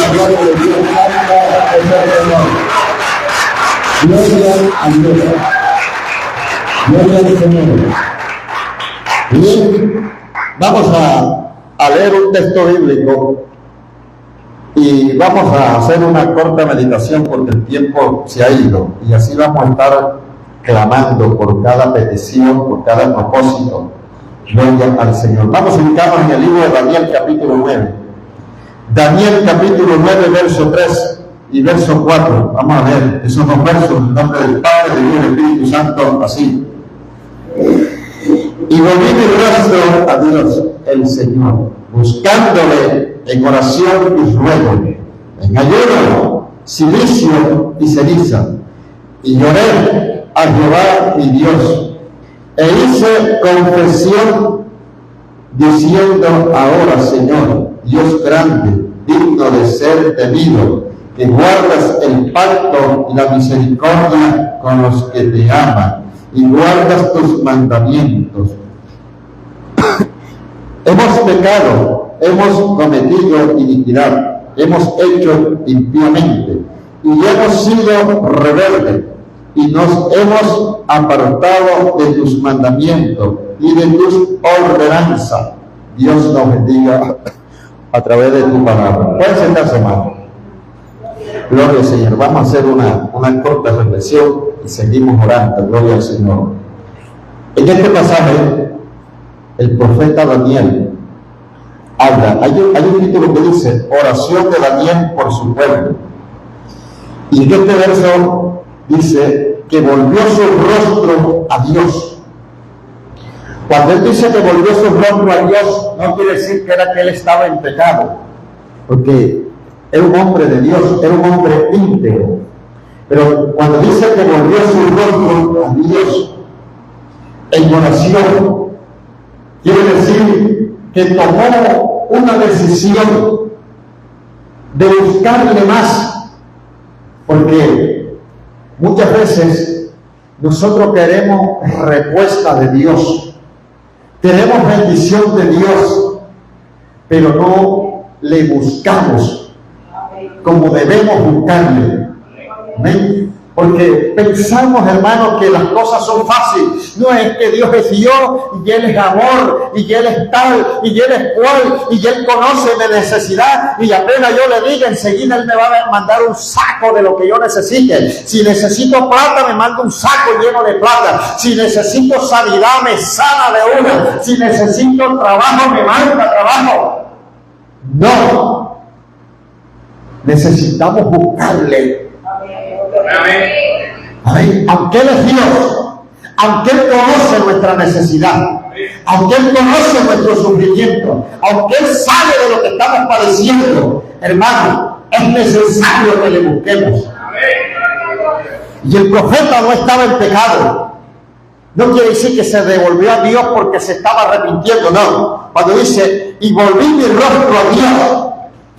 la gloria de Dios. Gloria a Dios. Gloria al Señor. Bien, vamos a leer un texto bíblico y vamos a hacer una corta meditación porque el tiempo se ha ido y así vamos a estar clamando por cada petición, por cada propósito. Gloria al Señor. Vamos a ubicarnos en el libro de Daniel capítulo 9. Daniel capítulo 9, verso 3 y verso 4. Vamos a ver esos dos versos en nombre del Padre, del Hijo y del Espíritu Santo, así. Y volví mi rostro a Dios, el Señor, buscándole en oración y ruego, en ayuno, silicio y ceniza. Y lloré a Jehová mi Dios, e hice confesión, diciendo: ahora, Señor, Dios grande, digno de ser temido, que guardas el pacto y la misericordia con los que te aman, y guardas tus mandamientos. Hemos pecado, hemos cometido iniquidad, hemos hecho impíamente, y hemos sido rebeldes, y nos hemos apartado de tus mandamientos y de tus ordenanzas. Dios nos bendiga a través de tu palabra. Pueden sentarse, hermano. Gloria al Señor. Vamos a hacer una corta reflexión y seguimos orando. Gloria al Señor. En este pasaje, el profeta Daniel habla. Hay un título que dice: oración de Daniel por su pueblo. Y en este verso dice que volvió su rostro a Dios. Cuando él dice que volvió su rostro a Dios, no quiere decir que era que él estaba en pecado, porque era un hombre de Dios, era un hombre íntegro. Pero cuando dice que volvió su rostro a Dios en oración, quiere decir que tomó una decisión de buscarle más, porque muchas veces nosotros queremos respuesta de Dios, queremos bendición de Dios, pero no le buscamos como debemos buscarle. ¿Amén? Porque pensamos, hermanos, que las cosas son fáciles. No, es que Dios es Dios, y Él es amor, y Él es tal, y Él es cual, y Él conoce mi necesidad, y apenas yo le diga, enseguida Él me va a mandar un saco de lo que yo necesite. Si necesito plata, me manda un saco lleno de plata. Si necesito sanidad, me sana de una. Si necesito trabajo, me manda trabajo. No. Necesitamos buscarle. Amén. Aunque Él es Dios, aunque Él conoce nuestra necesidad, aunque Él conoce nuestro sufrimiento, aunque Él sabe de lo que estamos padeciendo, hermano, es necesario que le busquemos. Y el profeta no estaba en pecado. No quiere decir que se devolvió a Dios porque se estaba arrepintiendo, no. Cuando dice, y volví mi rostro a Dios,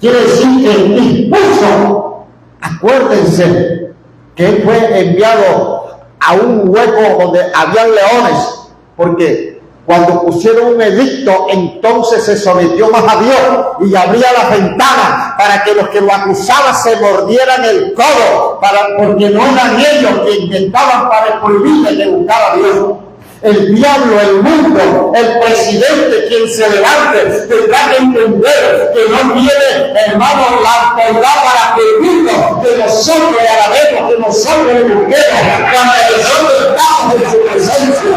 quiere decir que dispuso. Acuérdense que él fue enviado a un hueco donde habían leones, porque cuando pusieron un edicto, entonces se sometió más a Dios y abría las ventanas para que los que lo acusaban se mordieran el codo, porque no eran ellos que intentaban para prohibirle de buscar a Dios. El diablo, el mundo, el presidente, quien se levante, tendrá que entender que no tiene, hermano, la autoridad para prohibirnos, que nosotros le alabemos, que nosotros le busquemos, cuando nosotros estamos en su presencia.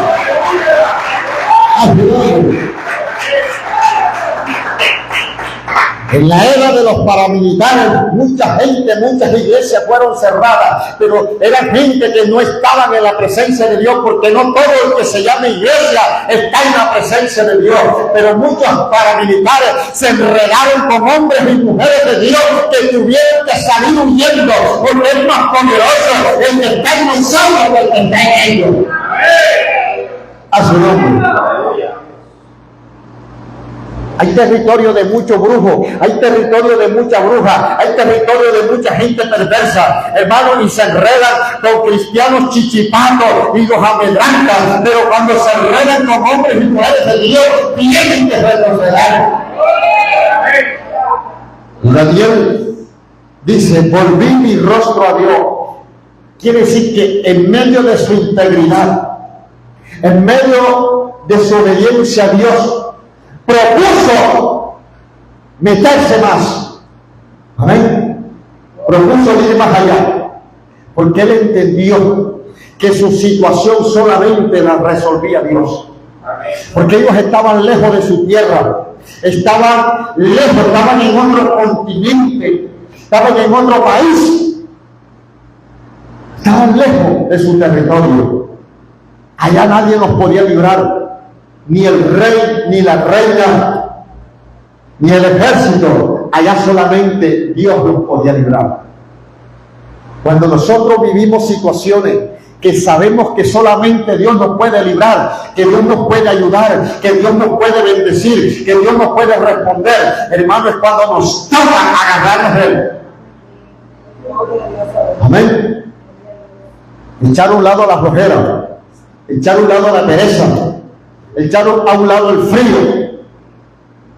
En la era de los paramilitares, mucha gente, muchas iglesias fueron cerradas, pero eran gente que no estaban en la presencia de Dios, porque no todo el que se llama iglesia está en la presencia de Dios. Pero muchos paramilitares se enredaron con hombres y mujeres de Dios que tuvieron que salir huyendo, porque es más poderoso el que está en nosotros que el que está en ellos. A su nombre. Hay territorio de muchos brujos, hay territorio de muchas brujas, hay territorio de mucha gente perversa, hermanos, y se enredan con cristianos chichipatos y los amedrantan, pero cuando se enredan con hombres y mujeres de Dios, tienen que retroceder. Y Daniel Dice, volví mi rostro a Dios. Quiere decir que en medio de su integridad, en medio de su obediencia a Dios, propuso meterse más. Amén. Propuso ir más allá, porque él entendió que su situación solamente la resolvía Dios. Porque ellos estaban lejos de su tierra, estaban lejos, estaban en otro continente, estaban en otro país, estaban lejos de su territorio. Allá nadie los podía librar, ni el rey, ni la reina, ni el ejército. Allá solamente Dios nos podía librar. Cuando nosotros vivimos situaciones que sabemos que solamente Dios nos puede librar, que Dios nos puede ayudar, que Dios nos puede bendecir, que Dios nos puede responder, hermano, es cuando nos toca agarrarnos de Él. Amén. Echar a un lado la flojera, echar a un lado la pereza, echar a un lado el frío.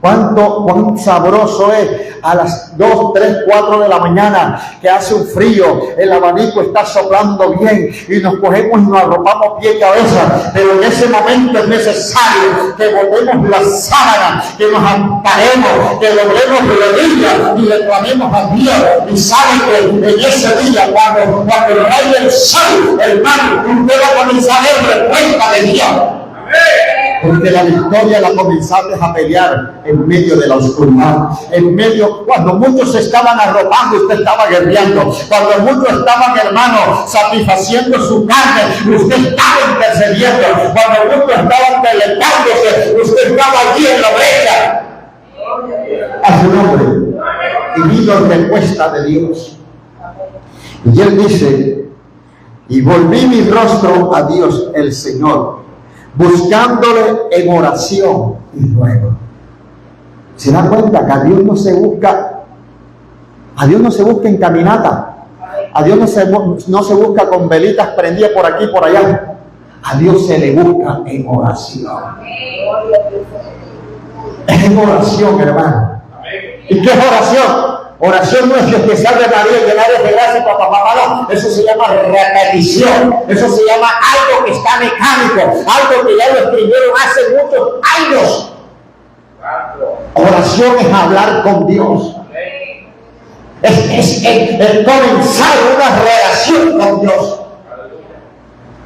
Cuán sabroso es a las 2, 3, 4 de la mañana que hace un frío, el abanico está soplando bien y nos cogemos y nos arropamos pie y cabeza, pero en ese momento es necesario que botemos la sábana, que nos amparemos, que doblemos rodillas y le clamemos a Dios. Y sabe que en ese día, cuando raya el sol, hermano, usted va a comenzar a ver respuesta de Dios. Porque la victoria la comenzaste a pelear en medio de la oscuridad, en medio, cuando muchos estaban arropando, usted estaba guerreando, cuando muchos estaban, hermanos, satisfaciendo su carne, usted estaba intercediendo, cuando muchos estaban deleitándose, usted estaba allí en la brecha. A su nombre. Y vino respuesta de Dios. Y él dice, y volví mi rostro a Dios el Señor, buscándole en oración y ruego. ¿Se da cuenta que a Dios no se busca? A Dios no se busca en caminata. A Dios no se busca con velitas prendidas por aquí y por allá. A Dios se le busca en oración. Es en oración, hermano. ¿Y qué es oración? Oración no es que especial de María y llenar de gracia para papá, no. Eso se llama repetición. Eso se llama algo que está mecánico. Algo que ya lo escribieron hace muchos años. Oración es hablar con Dios. Es comenzar una relación con Dios.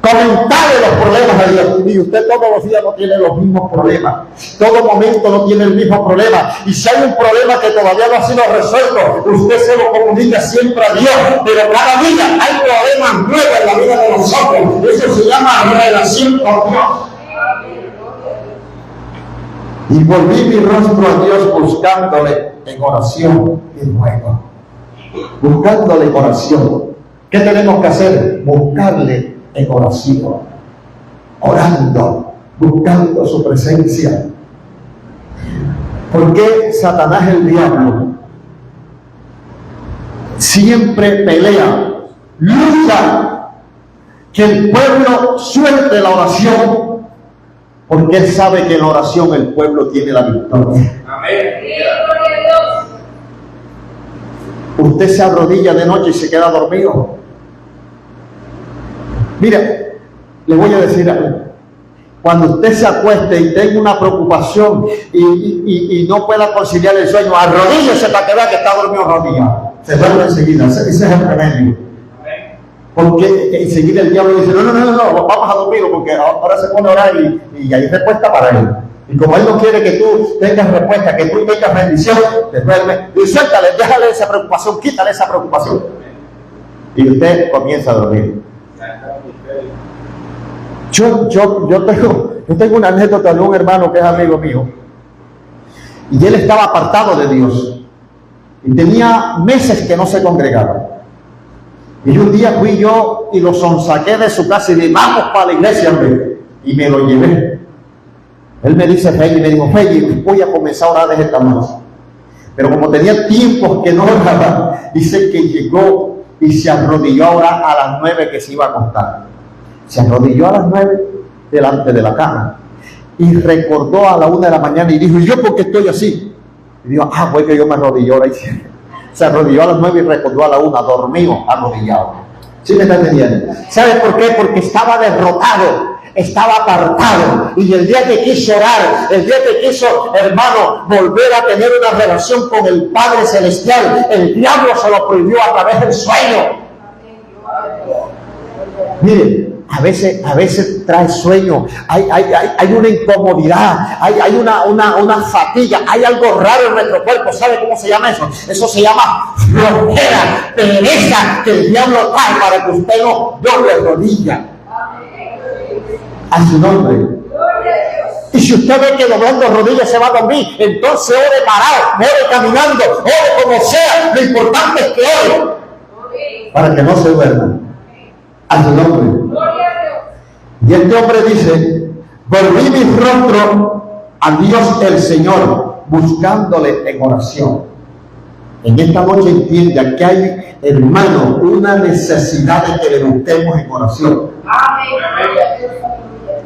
Comentarle los problemas a Dios. Y usted todos los días no tiene los mismos problemas. Todo momento no tiene el mismo problema. Y si hay un problema que todavía no ha sido resuelto, usted se lo comunica siempre a Dios. Pero cada día hay problemas nuevos en la vida de nosotros. Eso se llama relación con Dios. Y volví mi rostro a Dios buscándole en oración y ruego. Buscándole en oración. ¿Qué tenemos que hacer? Buscarle en oración, orando, buscando su presencia. ¿Por qué Satanás, el diablo, siempre pelea, lucha que el pueblo suelte la oración? Porque él sabe que en la oración el pueblo tiene la victoria. Amén. Usted se arrodilla de noche y se queda dormido. Mire, le voy a decir algo. Cuando usted se acueste y tenga una preocupación y no pueda conciliar el sueño, arrodíllese para que vea que está dormido arrodillado. Se duerme enseguida. Ese es el remedio. Porque enseguida el diablo dice, no, vamos a dormirlo porque ahora se pone a orar y hay respuesta para él. Y como él no quiere que tú tengas respuesta, que tú tengas bendición, después y suéltale, déjale esa preocupación, quítale esa preocupación. Y usted comienza a dormir. Yo tengo una anécdota de un hermano que es amigo mío. Y él estaba apartado de Dios. Y tenía meses que no se congregaba. Y un día fui yo y lo sonsaqué de su casa y le dije, vamos para la iglesia, hombre. Y me lo llevé. Él me dice, Fey, me dijo, Fey, voy a comenzar a orar desde esta noche. Pero como tenía tiempos que no oraba, dice que llegó y se arrodilló a orar a las 9 que se iba a acostar. Se arrodilló a las 9 delante de la cama. Y recordó a la 1 de la mañana y dijo, ¿y yo por qué estoy así? Y dijo, pues que yo me arrodilló ahora. Se arrodilló a las 9 y recordó a la 1, dormido, arrodillado. ¿Sí me está entendiendo? ¿Sabe por qué? Porque estaba derrotado, estaba apartado. Y el día que quiso orar, el día que quiso, hermano, volver a tener una relación con el Padre Celestial, el diablo se lo prohibió a través del sueño. Mire, a veces trae sueño, hay una incomodidad, hay una fatiga, hay algo raro en nuestro cuerpo. ¿Sabe cómo se llama eso? Eso se llama flojera, pereza, que el diablo trae para que usted no doble rodilla a su nombre. Y si usted ve que doblando rodillas se va a dormir, entonces ore parado, ore caminando, ore como sea. Lo importante es que ore para que no se duerma. A su nombre. Y este hombre dice: volví mi rostro a Dios el Señor, buscándole en oración. En esta noche entienda que hay, hermano, una necesidad de que le busquemos en oración.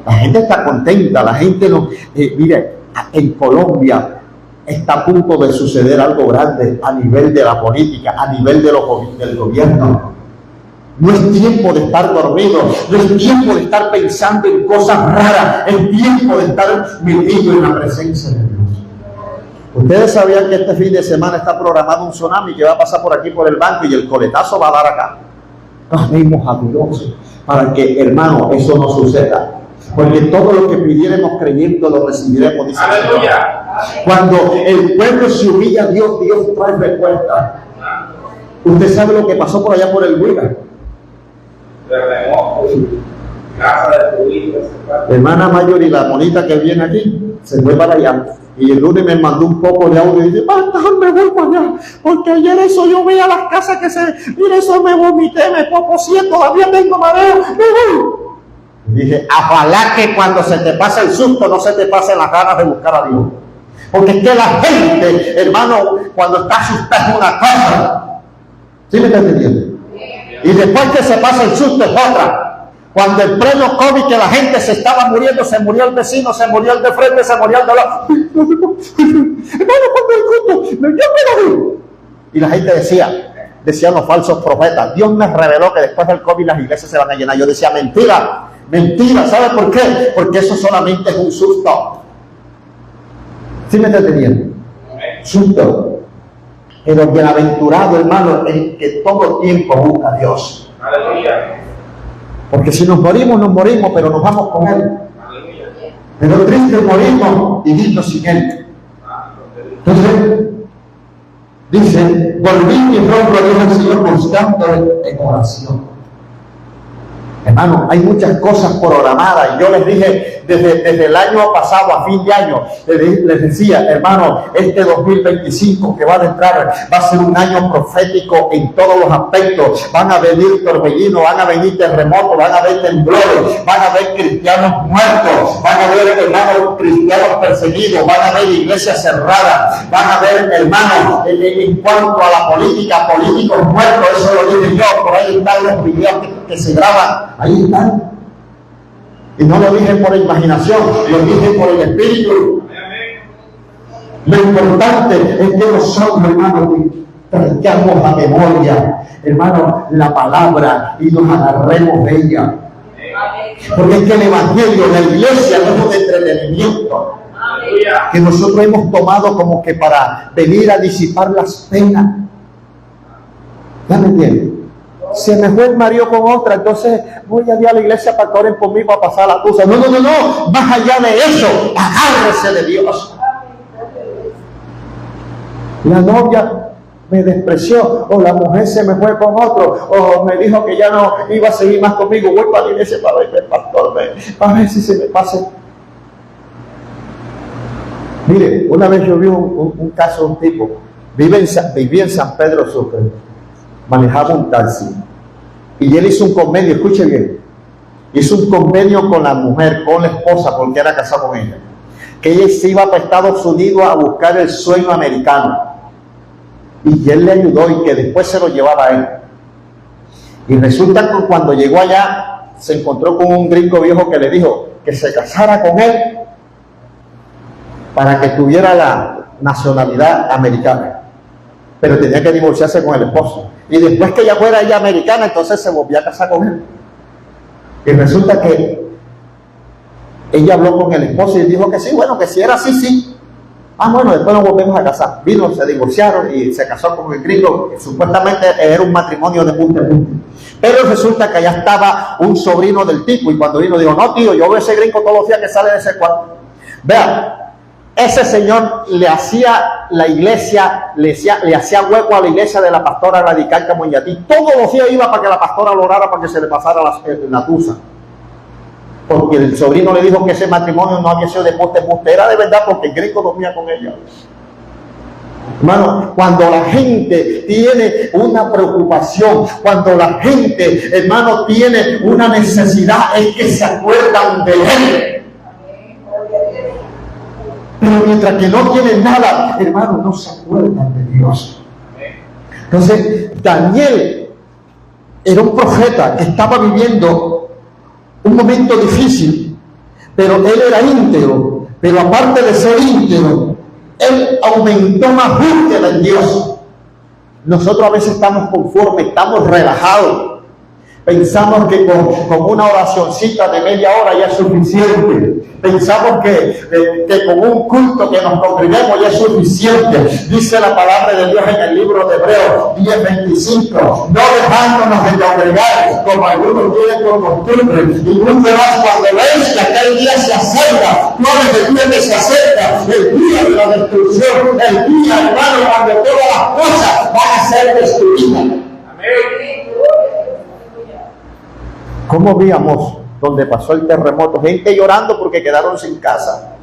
La gente está contenta, la gente no. Mire, en Colombia está a punto de suceder algo grande a nivel de la política, a nivel del gobierno. No es tiempo de estar dormido, no es tiempo de estar pensando en cosas raras, es tiempo de estar metido en la presencia de Dios. Ustedes sabían que este fin de semana está programado un tsunami que va a pasar por aquí por el banco y el coletazo va a dar acá. Clamemos a Dios para que, hermano, eso no suceda. Porque todo lo que pidiéramos creyendo lo recibiremos, dice el Señor. Cuando el pueblo se humilla a Dios, Dios trae respuesta. Usted sabe lo que pasó por allá por el Huila. Hermana Mayor y la monita que viene aquí se fue para allá. Y el lunes me mandó un poco de audio y dice: basta, me voy para allá. Porque ayer eso yo veía las casas que mira, eso me vomité, me poposié, todavía tengo mareo, me voy. Dije: ojalá que cuando se te pase el susto no se te pasen las ganas de buscar a Dios. Porque es que la gente, hermano, cuando está asustada es una cosa. ¿Sí me está entendiendo? Y después que se pasa el susto es otra. Cuando en pleno COVID que la gente se estaba muriendo, se murió el vecino, se murió el de frente, se murió el de lado. Hermano, cuando el culto, yo me lo vi. Y la gente decían los falsos profetas: Dios me reveló que después del COVID las iglesias se van a llenar. Yo decía: mentira, mentira. ¿Sabe por qué? Porque eso solamente es un susto. ¿Sí me está entendiendo? Susto. Pero bienaventurado, hermano, el que todo tiempo busca a Dios. Aleluya. Porque si nos morimos, pero nos vamos con Él. Aleluya. Pero triste morimos y dignos sin Él. Entonces, dice: volví mi rostro a Dios el Señor, buscándole en oración. Hermano, hay muchas cosas programadas. Yo les dije desde el año pasado, a fin de año, les decía: hermano, este 2025 que va a entrar va a ser un año profético en todos los aspectos. Van a venir torbellinos, van a venir terremotos, van a haber temblores, van a haber cristianos muertos, van a haber, hermanos, cristianos perseguidos, van a haber iglesias cerradas, van a haber, hermanos, en cuanto a la política, políticos muertos. Eso lo dije yo, por ahí están los videos que se graban. Ahí están. Y no lo dije por imaginación, lo dije por el Espíritu. Lo importante es que nosotros, hermanos, traigamos a memoria, hermanos, la palabra y nos agarremos de ella. Porque es que el Evangelio, la iglesia, no es un entretenimiento que nosotros hemos tomado como que para venir a disipar las penas. ¿Ya me entienden? Se me fue el marido con otra, entonces voy a ir a la iglesia para que oren por mí para pasar la tusa. No, más allá de eso, agárrese de Dios. La novia me despreció, o la mujer se me fue con otro, o me dijo que ya no iba a seguir más conmigo. Voy para la iglesia para ver el pastor, para ver si se me pasa. Mire, una vez yo vi un caso de un tipo, vivía en San Pedro Sucre, manejaba un taxi, y él hizo un convenio, escuche bien, hizo un convenio con la mujer, con la esposa, porque era casado con ella, que ella se iba para Estados Unidos a buscar el sueño americano, y él le ayudó y que después se lo llevaba a él. Y resulta que cuando llegó allá se encontró con un gringo viejo que le dijo que se casara con él para que tuviera la nacionalidad americana. pero tenía que divorciarse con el esposo. Y después que ella fuera ella americana, entonces se volvió a casar con él. Y resulta que ella habló con el esposo y dijo que sí, bueno, que si era así, sí. Bueno, después nos volvemos a casar. Vino, se divorciaron y se casó con el gringo, que supuestamente era un matrimonio de punta a punta. Pero resulta que allá estaba un sobrino del tipo, y cuando vino dijo, no tío, yo veo ese gringo todos los días que sale de ese cuarto. Vean, ese señor le hacía la iglesia, le hacía hueco a la iglesia de la pastora radical Camoñatí. Todos los días iba para que la pastora lo orara para que se le pasara la tusa. Porque el sobrino le dijo que ese matrimonio no había sido de poste, era de verdad, porque el gringo dormía con ella. Hermano, cuando la gente tiene una preocupación, cuando la gente, hermano, tiene una necesidad, es que se acuerdan de él. Pero mientras que no tienen nada, hermano, no se acuerdan de Dios. Entonces, Daniel era un profeta que estaba viviendo un momento difícil, pero él era íntegro. Pero aparte de ser íntegro, él aumentó más búsqueda en Dios. Nosotros a veces estamos conformes, estamos relajados. Pensamos que con una oracioncita de media hora ya es suficiente. Pensamos que con un culto que nos congreguemos ya es suficiente. Dice la palabra de Dios en el libro de Hebreos 10:25. No dejándonos de congregar como algunos tienen por costumbre. Y nunca más cuando veis que aquel día se acerca, no desde el día que se acerca, el día de la destrucción, el día, hermano, cuando todas las cosas van a ser destruidas. Amén. ¿Cómo veíamos donde pasó el terremoto? Gente llorando porque quedaron sin casa.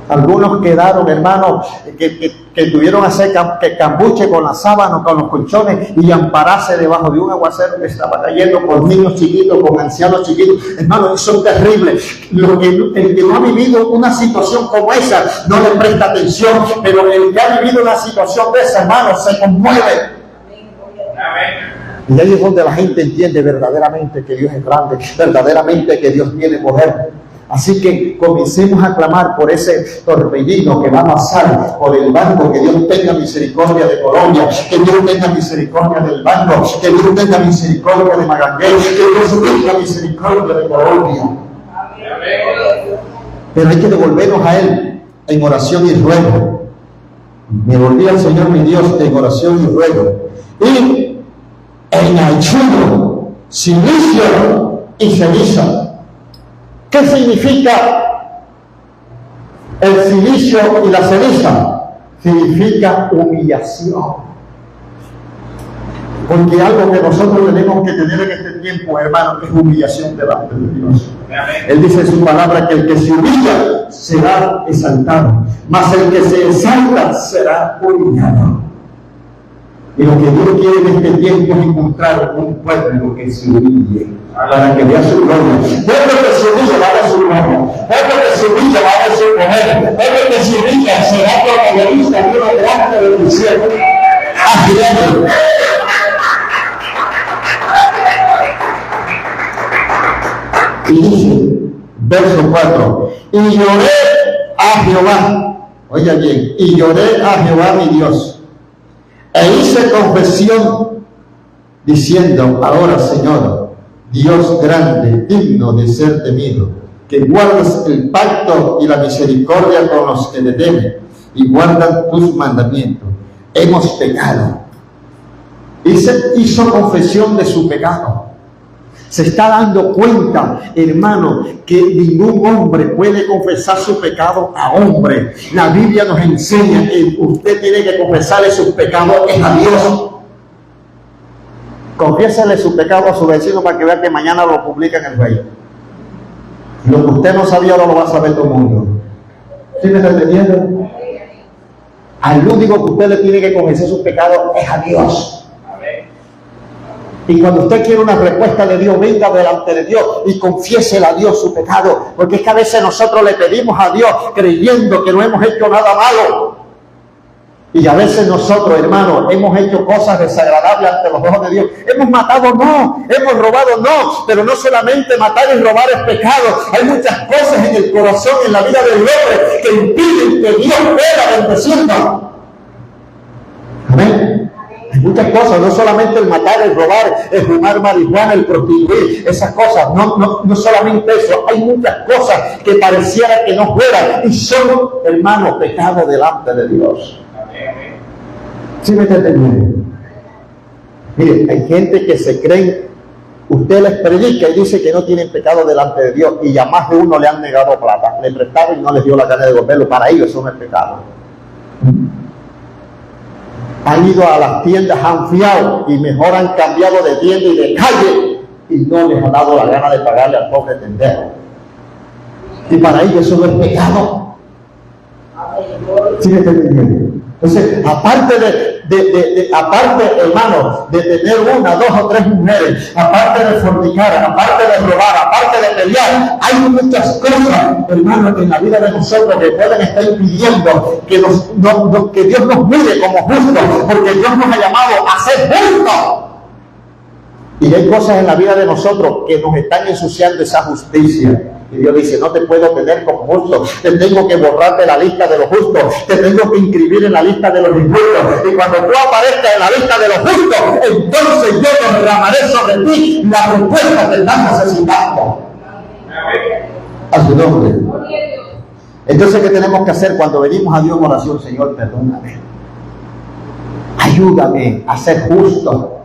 Algunos quedaron, hermanos, que tuvieron que hacer cambuche con la sábana, con los colchones y ampararse debajo de un aguacero que estaba cayendo con niños chiquitos, con ancianos chiquitos. Hermanos, eso es terrible. El que no ha vivido una situación como esa no le presta atención, pero el que ha vivido una situación de esa, hermanos, se conmueve. Y ahí es donde la gente entiende verdaderamente que Dios es grande, verdaderamente que Dios tiene poder. Así que comencemos a clamar por ese torbellino que va a pasar por el banco, que Dios tenga misericordia de Colombia, que Dios tenga misericordia del banco, que Dios tenga misericordia de Magangué, que Dios tenga misericordia de Colombia. Pero hay que devolvernos a Él en oración y ruego. Me volví al Señor mi Dios en oración y ruego. Y en ayuno, silicio y ceniza. ¿Qué significa el silicio y la ceniza? Significa humillación. Porque algo que nosotros tenemos que tener en este tiempo, hermano, es humillación delante de Dios. Él dice en su palabra que el que se humilla será exaltado, mas el que se exalta será humillado. Y lo que Dios quiere en este tiempo es encontrar un pueblo que se humille para que vea su gloria. Pueblo que se humille va a ver su gloria. Pueblo que se humille va a ver su poder. Pueblo que se humille será protagonista de una grande bendición. Así es. Y dice, verso 4, y lloré a Jehová, oiga bien, y lloré a Jehová mi Dios. E hice confesión diciendo, ahora Señor, Dios grande, digno de ser temido, que guardas el pacto y la misericordia con los que te temen y guardan tus mandamientos. Hemos pecado. Hizo confesión de su pecado. Se está dando cuenta, hermano, que ningún hombre puede confesar su pecado a hombre. La Biblia nos enseña que usted tiene que confesarle sus pecados a Dios. Confiésale su pecado a su vecino para que vea que mañana lo publica en el Facebook. Lo que usted no sabía ahora lo va a saber todo el mundo. ¿Sí me está entendiendo? Al único que usted le tiene que confesar sus pecados es a Dios. Y cuando usted quiere una respuesta de Dios, venga delante de Dios y confiésele a Dios su pecado. Porque es que a veces nosotros le pedimos a Dios creyendo que no hemos hecho nada malo. Y a veces nosotros, hermanos, hemos hecho cosas desagradables ante los ojos de Dios. Hemos matado, no. Hemos robado, no. Pero no solamente matar y robar es pecado. Hay muchas cosas en el corazón, en la vida del hombre, que impiden que Dios pueda bendecirnos. Amén. muchas cosas, no solamente el matar, el robar, el fumar marihuana, el prostituir, esas cosas, no solamente eso, hay muchas cosas que pareciera que no fueran y son, hermanos, pecados delante de Dios. ¿Sí me entienden? Mire, hay gente que se creen, usted les predica y dice que no tienen pecado delante de Dios y a más de uno le han negado plata, le prestaron y no les dio la gana de devolverlo, para ellos eso no es pecado. Han ido a las tiendas, han fiado y mejor han cambiado de tienda y de calle y no les ha dado la gana de pagarle al pobre tendero. Y para ellos eso no es pecado. ¿Sí me está entendiendo? Entonces, aparte, hermano, de tener una, dos o tres mujeres, aparte de fornicar, aparte de robar, aparte de pelear, hay muchas cosas, hermano, en la vida de nosotros que pueden estar impidiendo que Dios nos mire como justos, porque Dios nos ha llamado a ser justos. Y hay cosas en la vida de nosotros que nos están ensuciando esa justicia. Y Dios dice, no te puedo tener como justo, te tengo que borrar de la lista de los justos, te tengo que inscribir en la lista de los injustos. Y cuando tú aparezcas en la lista de los justos, entonces yo derramaré sobre ti la respuesta que estás necesitando. A su nombre. Entonces, ¿qué tenemos que hacer cuando venimos a Dios en oración? Señor, perdóname. Ayúdame a ser justo.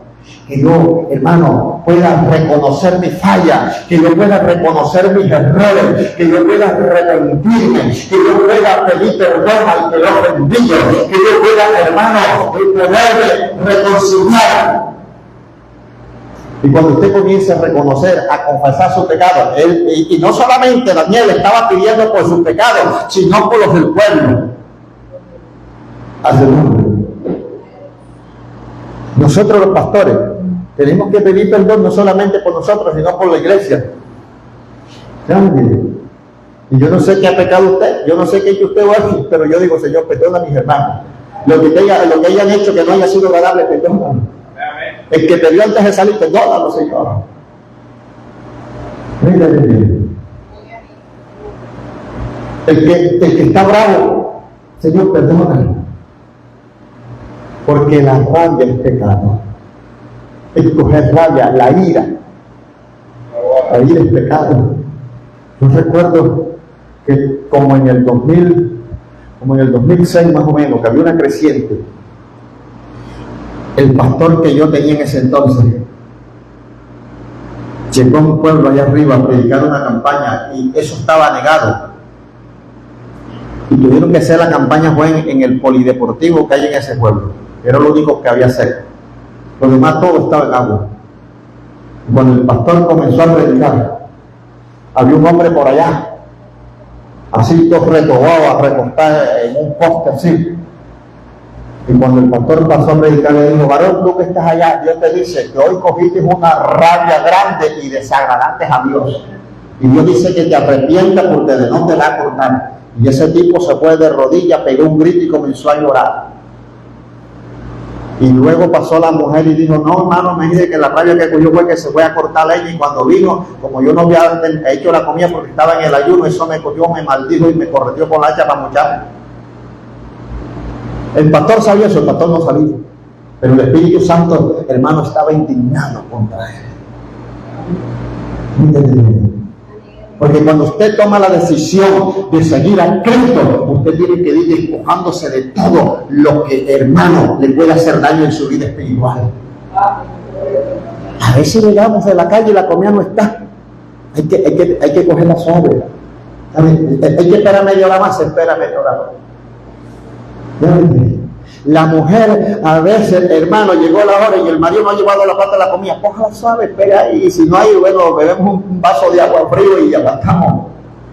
Que yo, hermano, pueda reconocer mi falla, que yo pueda reconocer mis errores, que yo pueda arrepentirme, que yo pueda pedir perdón al que lo ofendí, que yo pueda, hermano, poder reconciliar. Y cuando usted comience a reconocer, a confesar su pecado, y no solamente Daniel estaba pidiendo por sus pecados, sino por los del pueblo. Nosotros los pastores tenemos que pedir perdón no solamente por nosotros, sino por la iglesia. Y yo no sé qué ha pecado usted, yo no sé qué usted va a hacer, pero yo digo, Señor, perdona a mis hermanos. Lo que hayan hecho que no haya sido agradable, perdónalo. El que te vio antes de salir, perdónalo, Señor. El que está bravo, Señor, perdónalo. Porque la rabia es pecado. El coger rabia, la ira es pecado. Yo recuerdo que como en el 2006 más o menos, que había una creciente, el pastor que yo tenía en ese entonces llegó a un pueblo allá arriba a predicar una campaña y eso estaba negado. Y tuvieron que hacer la campaña fue en el polideportivo que hay en ese pueblo. Era lo único que había seco. Lo demás todo estaba en agua. Y cuando el pastor comenzó a predicar, había un hombre por allá, así todo retobado, recostado en un poste así. Y cuando el pastor pasó a predicar, le dijo, varón, tú que estás allá, Dios te dice que hoy cogiste una rabia grande y desagradaste a Dios. Y Dios dice que te arrepientas porque de no te la acordar. Y ese tipo se fue de rodillas, pegó un grito y comenzó a llorar. Y luego pasó la mujer y dijo, no, hermano, me dice que la rabia que cogió fue que se fue a cortar leña y cuando vino, como yo no había hecho la comida porque estaba en el ayuno, eso me cogió, me maldijo y me corrió con la hacha para muchachos. El pastor sabía eso, el pastor no sabía. Pero el Espíritu Santo, hermano, estaba indignado contra él. Porque cuando usted toma la decisión de seguir a Cristo, usted tiene que ir despojándose de todo lo que, hermano, le puede hacer daño en su vida espiritual. A veces llegamos de la calle y la comida no está. Hay que cogerla suave. Hay que esperar media hora más, se espera media hora más. La mujer, a veces, hermano, llegó la hora y el marido no ha llevado la pata de la comida, cójala suave, espera ahí, y si no hay, bueno, bebemos un vaso de agua frío y ya bastamos.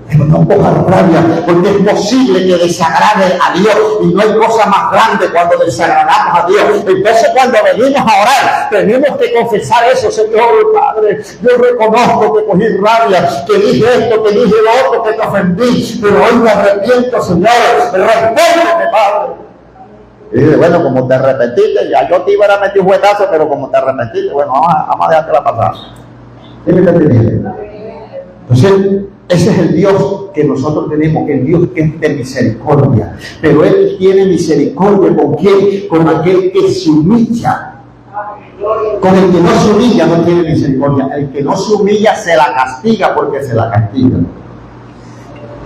Pero no cojan rabia, porque es posible que desagrade a Dios, y no hay cosa más grande cuando desagradamos a Dios. Entonces, cuando venimos a orar, tenemos que confesar eso. Señor Padre, yo reconozco que cogí rabia, que dije esto, que dije lo otro, que te ofendí, pero hoy me arrepiento, Señor. Respóndeme, Padre. Y dice, bueno, como te arrepentiste, ya yo te iba a meter un juetazo, pero como te arrepentiste, bueno, vamos a dejártela pasar. Entonces, ese es el Dios que nosotros tenemos, el Dios que es de misericordia. Pero Él tiene misericordia ¿con quién? Con aquel que se humilla Con el que no se humilla no tiene misericordia. El que no se humilla se la castiga porque se la castiga.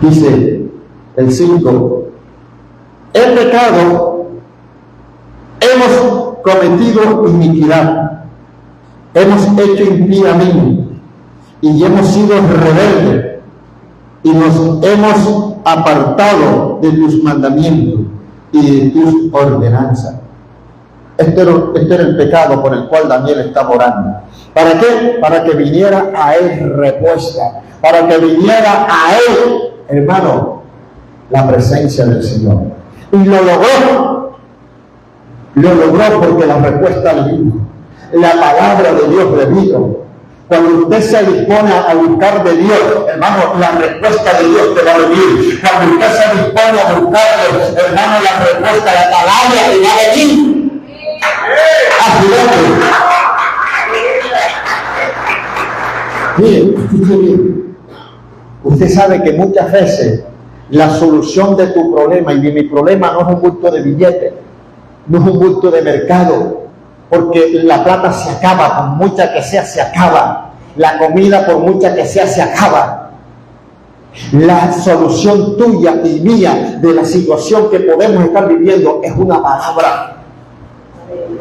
Dice el 5. El pecado, hemos cometido iniquidad, hemos hecho impíamente y hemos sido rebeldes y nos hemos apartado de tus mandamientos y de tus ordenanzas. Este era el pecado por el cual Daniel estaba orando. ¿Para qué? Para que viniera a él respuesta, para que viniera a él, hermano, la presencia del Señor. Y lo logró porque la respuesta le vino. La palabra de Dios le vino. Cuando usted se dispone a buscar de Dios, hermano, la respuesta de Dios te va a venir. Cuando usted se dispone a buscarle, hermano, la respuesta, la palabra te va a venir. Mire, escuche bien. Usted sabe que muchas veces la solución de tu problema y de mi problema no es un bulto de billetes, no es un bulto de mercado, porque la plata se acaba, por mucha que sea, se acaba. La comida, por mucha que sea, se acaba. La solución tuya y mía de la situación que podemos estar viviendo es una palabra.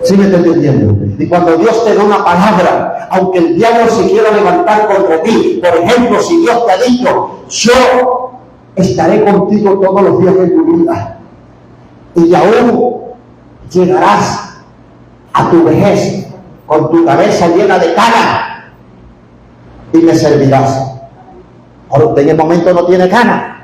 ¿Sí me está entendiendo? Y cuando Dios te da una palabra, aunque el diablo se quiera levantar contra ti, por ejemplo, si Dios te ha dicho, yo estaré contigo todos los días de tu vida, y aún llegarás a tu vejez con tu cabeza llena de canas y me servirás. Ahora usted en el momento no tiene canas.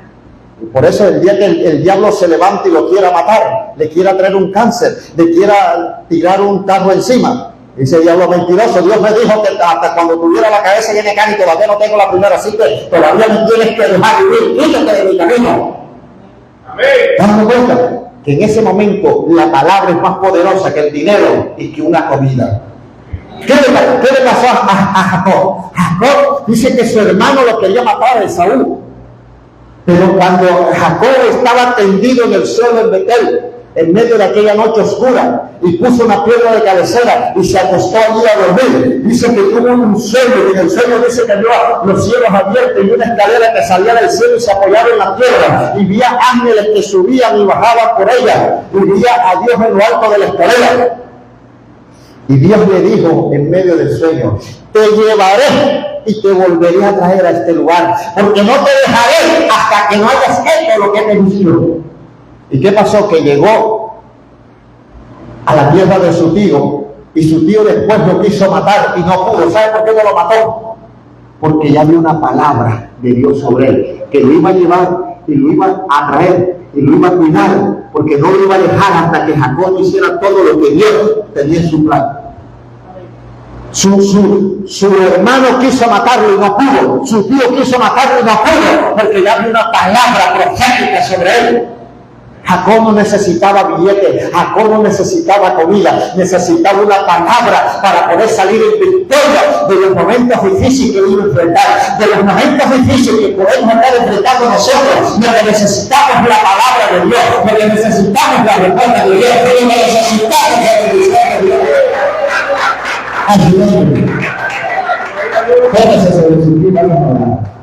Y por eso el día que el diablo se levante y lo quiera matar, le quiera traer un cáncer, le quiera tirar un carro encima, dice el diablo mentiroso, Dios me dijo que hasta cuando tuviera la cabeza llena de canas y todavía no tengo la primera, así que todavía me tienes que dejar vivir, quítate de mi camino. Amén. ¿Dame cuenta? Que en ese momento la palabra es más poderosa que el dinero y que una comida. ¿Qué le pasó a Jacob? Jacob dice que su hermano lo quería matar a Esaú. Pero cuando Jacob estaba tendido en el suelo en Betel, en medio de aquella noche oscura, y puso una piedra de cabecera y se acostó allí a dormir, dice que tuvo un sueño, y en el sueño dice que vio los cielos abiertos y una escalera que salía del cielo y se apoyaba en la tierra, y veía ángeles que subían y bajaban por ella, y veía a Dios en lo alto de la escalera. Y Dios le dijo en medio del sueño, te llevaré y te volveré a traer a este lugar, porque no te dejaré hasta que no hayas hecho lo que te he dicho. ¿Y qué pasó? Que llegó a la tierra de su tío, y su tío después lo quiso matar y no pudo. ¿Sabe por qué no lo mató? Porque ya había una palabra de Dios sobre él, que lo iba a llevar y lo iba a traer y lo iba a cuidar, porque no lo iba a dejar hasta que Jacob hiciera todo lo que Dios tenía en su plan. Su hermano quiso matarlo y no pudo. Su tío quiso matarlo y no pudo, porque ya había una palabra profética sobre él. Jacob no necesitaba billetes, Jacob no necesitaba comida, necesitaba una palabra para poder salir en victoria de los momentos difíciles que iba a enfrentar, de los momentos difíciles que podemos estar enfrentando nosotros. Lo que necesitamos es la palabra de Dios, lo que necesitamos es la respuesta de Dios, lo que necesitamos es la bendición de Dios. Ayúdame. Póngase sobre su pie, vamos a orar.